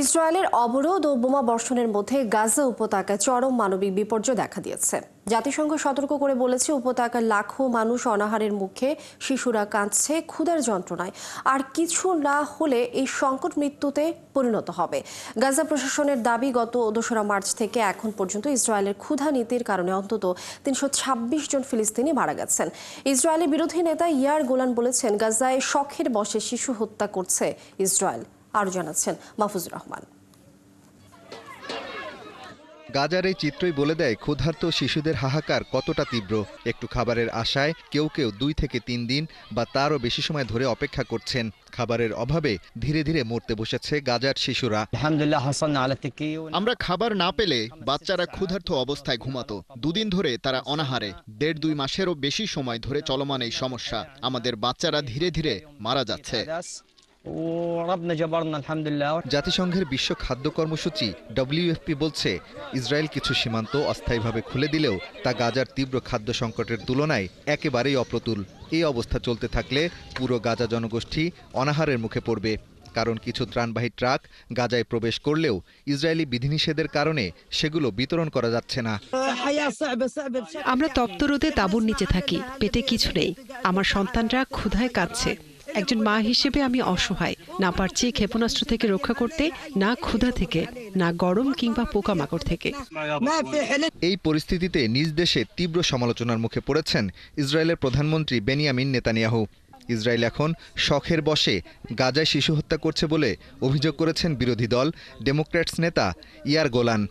ইসরায়েলের অবরোধ ও বোমা বর্ষণের মধ্যে গাজা উপত্যকায় চরম মানবিক বিপর্যয় দেখা দিয়েছে। জাতিসংঘ সতর্ক করে বলেছে, উপত্যকার লাখো মানুষ অনাহারের মুখে, শিশুরা কাঁদছে ক্ষুধার যন্ত্রণায়। আর কিছু না হলে এই সংকট মৃত্যুতে পরিণত হবে। গাজা প্রশাসনের দাবি, গত 2রা মার্চ থেকে এখন পর্যন্ত ইসরায়েলের ক্ষুধা নীতির কারণে অন্তত 326 জন ফিলিস্তিনি মারা গেছেন। ইসরায়েলি বিরোধী নেতা ইয়ার গোলান বলেছেন, গাজায় শখের বশে শিশু হত্যা করছে ইসরায়েল। আরো জানাচ্ছেন মাহফুজুর রহমান। গাজার এই চিত্রই বলে দেয় ক্ষুধার্ত শিশুদের হাহাকার কতটা তীব্র। একটু খাবারের আশায় কেউ কেউ 2 থেকে 3 দিন বা তারও বেশি সময় ধরে অপেক্ষা করছেন। খাবারের অভাবে ধীরে ধীরে মরতে বসেছে গাজার শিশুরা। আমরা খাবার না পেলে বাচ্চারা ক্ষুধার্ত অবস্থায় ঘুমাতো। 2 দিন ধরে তারা অনাহারে। 1.5-2 মাসেরও বেশি সময় ধরে চলমান এই সমস্যা। আমাদের বাচ্চারা ধীরে ধীরে মারা যাচ্ছে। জাতিসংঘের বিশ্ব খাদ্য কর্মসূচি WFP বলছে, ইসরায়েল কিছু সীমান্ত অস্থায়ীভাবে খুলে দিলেও তা গাজার তীব্র খাদ্য সংকটের তুলনায় একেবারেই অপ্রতুল। এই অবস্থা চলতে থাকলে পুরো গাজা জনগোষ্ঠী অনাহারের মুখে পড়বে। কারণ কিছু ত্রাণবাহী ট্রাক গাজায় প্রবেশ করলেও ইসরায়েলি বিধিনিষেধের কারণে সেগুলো বিতরণ করা যাচ্ছে না। আমরা তপ্ত রোদে তাঁবুর নিচে থাকি, পেটে কিছু নেই। আমার সন্তানরা ক্ষুধায় কাঁদছে। একজন মা হিসেবে আমি অসহায়। না পারছি ক্ষেপণাস্ত্র থেকে রক্ষা করতে, না ক্ষুধা থেকে, না গরম কিংবা পোকামাকড় থেকে। এই পরিস্থিতিতে নিজ দেশে তীব্র সমালোচনার মুখে পড়েছেন ইসরায়েলের প্রধানমন্ত্রী বেনিয়ামিন নেতানিয়াহু। ইসরায়েল এখন শখের বশে গাজায় শিশু হত্যা করছে বলে অভিযোগ করেছেন বিরোধী দল ডেমোক্র্যাটস নেতা ইয়ার গোলান।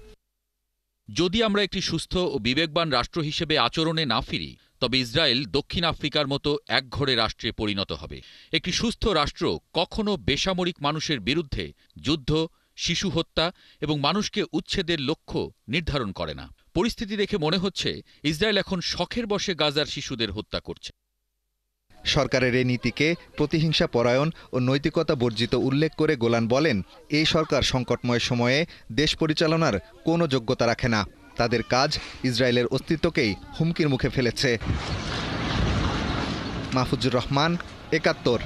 যদি আমরা একটি সুস্থ ও বিবেকবান রাষ্ট্র হিসেবে আচরণে না ফিরি, তবে ইসরায়েল দক্ষিণ আফ্রিকার মতো একঘরে রাষ্ট্রে পরিণত হবে। একটি সুস্থ রাষ্ট্র কখনো বেসামরিক মানুষের বিরুদ্ধে যুদ্ধ, শিশু হত্যা এবং মানুষকে উচ্ছেদের লক্ষ্য নির্ধারণ করে না। পরিস্থিতি দেখে মনে হচ্ছে ইসরায়েল এখন শখের বশে গাজার শিশুদের হত্যা করছে। সরকারের এই নীতিকে প্রতিহিংসা পরায়ণ ও নৈতিকতা বর্জিত উল্লেখ করে গোলান বলেন, এই সরকার সংকটময় সময়ে দেশ পরিচালনার কোনো যোগ্যতা রাখে না। তাদের কাজ ইসরায়েলের অস্তিত্বকেই হুমকির মুখে ফেলেছে। মাহফুজুর রহমান, ৭১।